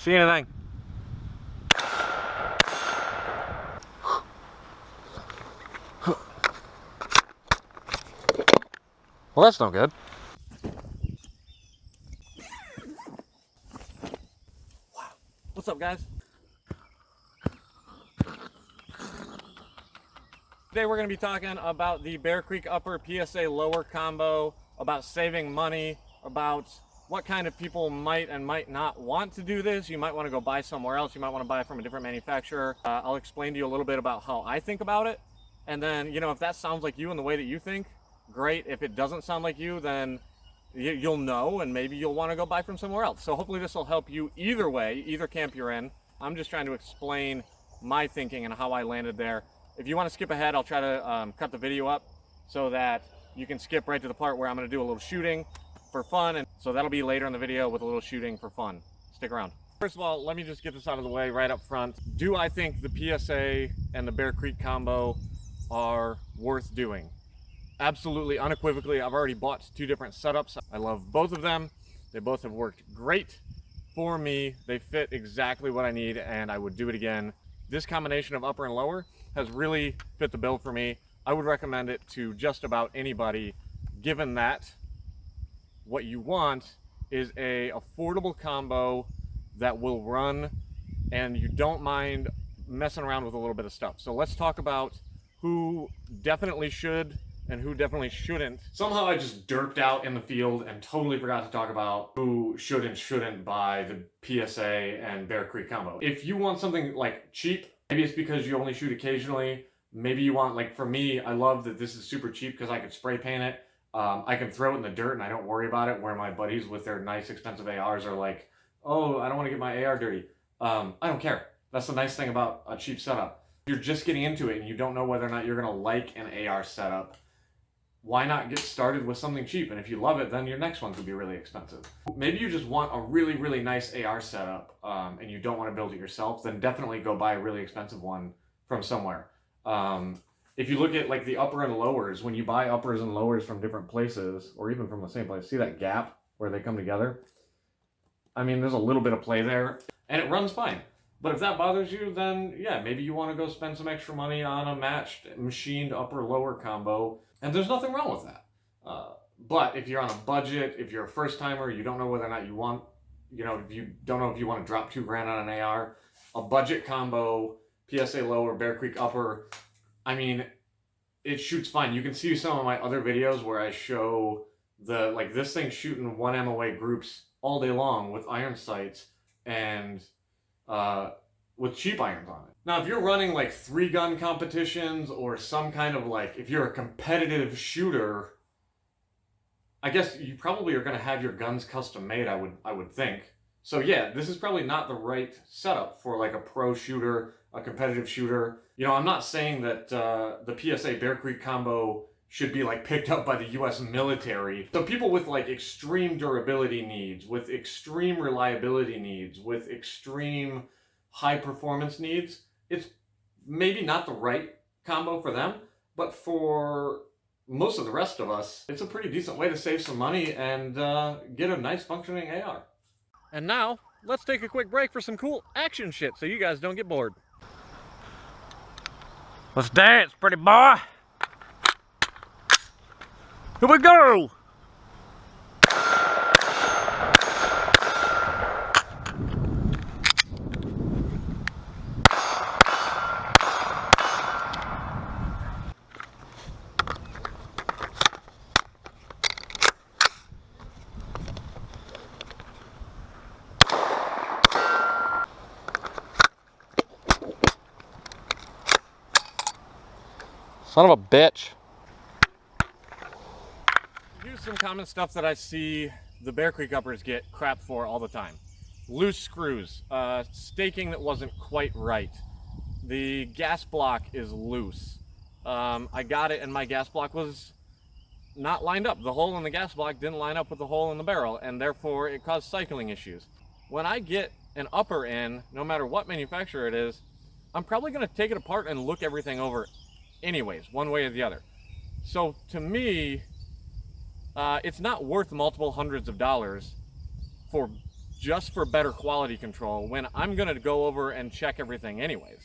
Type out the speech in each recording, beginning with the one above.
See anything? Well, that's no good. Wow. What's up, guys? Today we're going to be talking about the Bear Creek Upper PSA Lower combo, about saving money, about what kind of people might and might not want to do this. You might want to go buy somewhere else. You might want to buy from a different manufacturer. I'll explain to you a little bit about how I think about it. And then, you know, if that sounds like you in the way that you think, great. If it doesn't sound like you, then you'll know, and maybe you'll want to go buy from somewhere else. So hopefully this will help you either way, either camp you're in. I'm just trying to explain my thinking and how I landed there. If you want to skip ahead, I'll try to cut the video up so that you can skip right to the part where I'm going to do a little shooting for fun, and so that'll be later in the video with a little shooting for fun. Stick around. First of all, let me just get this out of the way right up front. Do I think the PSA and the Bear Creek combo are worth doing? Absolutely, unequivocally. I've already bought two different setups. I love both of them. They both have worked great for me. They fit exactly what I need, and I would do it again. This combination of upper and lower has really fit the bill for me. I would recommend it to just about anybody, given that what you want is a affordable combo that will run and you don't mind messing around with a little bit of stuff. So let's talk about who definitely should and who definitely shouldn't. Somehow I just derped out in the field and totally forgot to talk about who should and shouldn't buy the PSA and Bear Creek combo. If you want something like cheap, maybe it's because you only shoot occasionally. Maybe you want, like for me, I love that this is super cheap because I could spray paint it. I can throw it in the dirt and I don't worry about it, where my buddies with their nice expensive ARs are like, oh, I don't want to get my AR dirty. I don't care. That's the nice thing about a cheap setup. If you're just getting into it and you don't know whether or not you're going to like an AR setup, why not get started with something cheap? And if you love it, then your next one could be really expensive. Maybe you just want a really, really nice AR setup and you don't want to build it yourself, then definitely go buy a really expensive one from somewhere. If you look at like the upper and lowers, when you buy uppers and lowers from different places, or even from the same place, see that gap where they come together? I mean, there's a little bit of play there, and it runs fine. But if that bothers you, then yeah, maybe you want to go spend some extra money on a matched, machined upper-lower combo, and there's nothing wrong with that. But if you're on a budget, if you're a first-timer, you don't know whether or not you want, you know, if you don't know if you want to drop $2,000 on an AR, a budget combo, PSA lower, Bear Creek upper, I mean, it shoots fine. You can see some of my other videos where I show like this thing shooting 1 MOA groups all day long with iron sights and with cheap irons on it. Now, if you're running like 3-gun competitions or some kind of like, if you're a competitive shooter, I guess you probably are going to have your guns custom made, I would think. So yeah, this is probably not the right setup for like a pro shooter, a competitive shooter. You know, I'm not saying that the PSA Bear Creek combo should be like picked up by the US military. So people with like extreme durability needs, with extreme reliability needs, with extreme high performance needs, it's maybe not the right combo for them, but for most of the rest of us, it's a pretty decent way to save some money and get a nice functioning AR. And now, let's take a quick break for some cool action shit so you guys don't get bored. Let's dance, pretty boy. Here we go. Son of a bitch. Here's some common stuff that I see the Bear Creek uppers get crap for all the time. Loose screws, staking that wasn't quite right. The gas block is loose. I got it and my gas block was not lined up. The hole in the gas block didn't line up with the hole in the barrel, and therefore it caused cycling issues. When I get an upper in, no matter what manufacturer it is, I'm probably going to take it apart and look everything over anyways, one way or the other. So to me, it's not worth multiple hundreds of dollars for just for better quality control when I'm gonna go over and check everything anyways.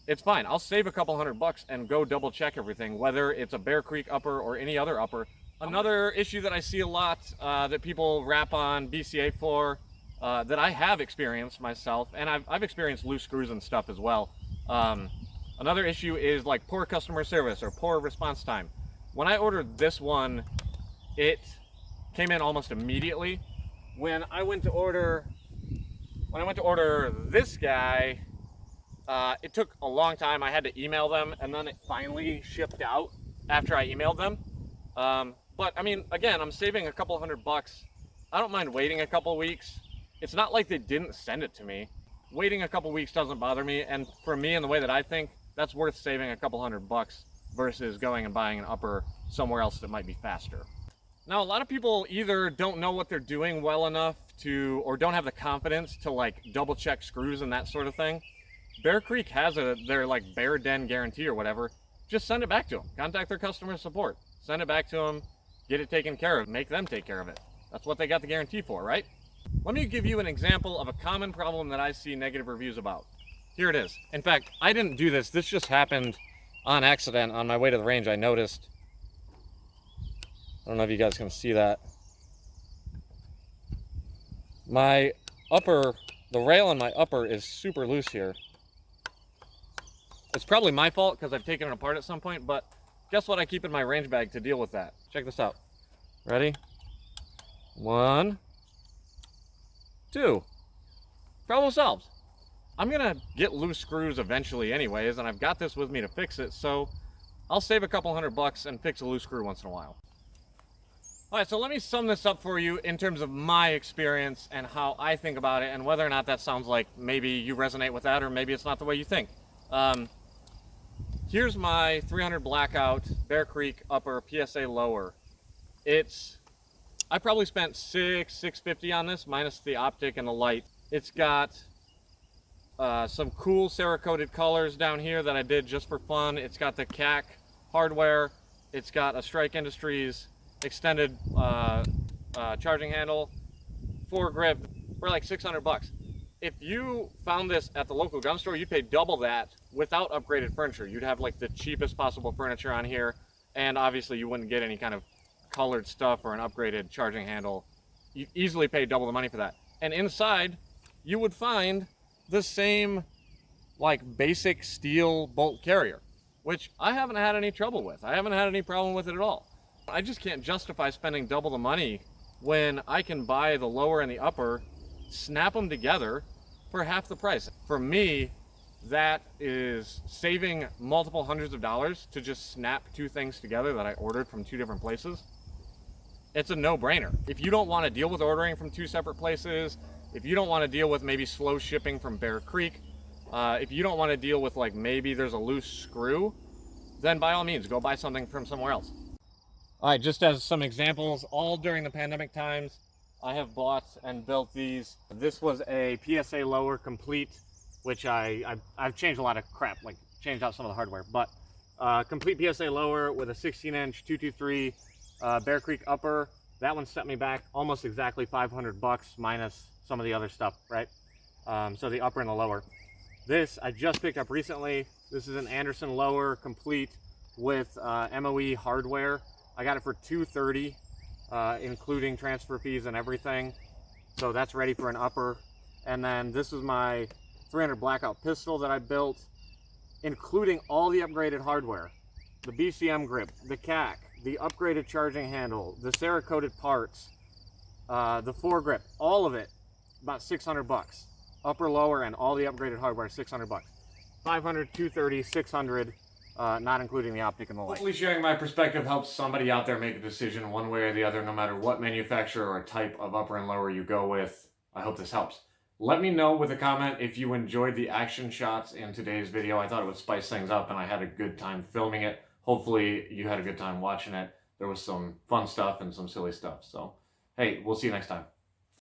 It's fine. I'll save a couple $100 and go double check everything, whether it's a Bear Creek upper or any other upper. Another issue that I see a lot that people rap on BCA for, that I have experienced myself, and I've experienced loose screws and stuff as well. Another issue is like poor customer service or poor response time. When I ordered this one, it came in almost immediately. When I went to order this guy, it took a long time. I had to email them, and then it finally shipped out after I emailed them. But I mean, again, I'm saving a couple $100. I don't mind waiting a couple weeks. It's not like they didn't send it to me. Waiting a couple weeks doesn't bother me, and for me, in the way that I think, that's worth saving a couple $100 versus going and buying an upper somewhere else that might be faster. Now, a lot of people either don't know what they're doing well enough to, or don't have the confidence to like double check screws and that sort of thing. Bear Creek has their like Bear Den guarantee or whatever. Just send it back to them. Contact their customer support. Send it back to them. Get it taken care of. Make them take care of it. That's what they got the guarantee for, right? Let me give you an example of a common problem that I see negative reviews about. Here it is. In fact, I didn't do this. This just happened on accident on my way to the range. I noticed. I don't know if you guys can see that. My upper, the rail on my upper is super loose here. It's probably my fault because I've taken it apart at some point, but guess what I keep in my range bag to deal with that? Check this out. Ready? 1, 2. Problem solved. I'm gonna get loose screws eventually anyways, and I've got this with me to fix it, so I'll save a couple $100 and fix a loose screw once in a while. All right, so let me sum this up for you in terms of my experience and how I think about it, and whether or not that sounds like maybe you resonate with that, or maybe it's not the way you think. Here's my 300 blackout Bear Creek upper PSA lower. I probably spent $650 on this, minus the optic and the light. It's got some cool Cerakoted colors down here that I did just for fun. It's got the CAC hardware. It's got a Strike Industries extended charging handle, foregrip for like $600. If you found this at the local gun store, you'd pay double that without upgraded furniture. You'd have like the cheapest possible furniture on here, and obviously you wouldn't get any kind of colored stuff or an upgraded charging handle. You'd easily pay double the money for that. And inside, you would find the same like basic steel bolt carrier, which I haven't had any trouble with. I haven't had any problem with it at all. I just can't justify spending double the money when I can buy the lower and the upper, snap them together for half the price. For me, that is saving multiple hundreds of dollars to just snap two things together that I ordered from two different places. It's a no-brainer. If you don't want to deal with ordering from two separate places, if you don't want to deal with maybe slow shipping from Bear Creek, if you don't want to deal with like maybe there's a loose screw, then by all means, go buy something from somewhere else. All right, just as some examples, all during the pandemic times, I have bought and built these. This was a PSA lower complete, which I've changed a lot of crap, like changed out some of the hardware, but complete PSA lower with a 16-inch 223 Bear Creek upper. That one set me back almost exactly $500 minus some of the other stuff, right? So the upper and the lower. This I just picked up recently. This is an Anderson lower complete with MOE hardware. I got it for $230, including transfer fees and everything. So that's ready for an upper. And then this is my 300 blackout pistol that I built, including all the upgraded hardware. The BCM grip, the CAC, the upgraded charging handle, the Cerakoted parts, the foregrip, all of it, about $600. Upper, lower, and all the upgraded hardware, $600. 500, 230, 600. Not including the optic and the light. Hopefully sharing my perspective helps somebody out there make a decision one way or the other, no matter what manufacturer or type of upper and lower you go with. I hope this helps. Let me know with a comment if you enjoyed the action shots in today's video. I thought it would spice things up and I had a good time filming it. Hopefully you had a good time watching it. There was some fun stuff and some silly stuff. So, hey, we'll see you next time.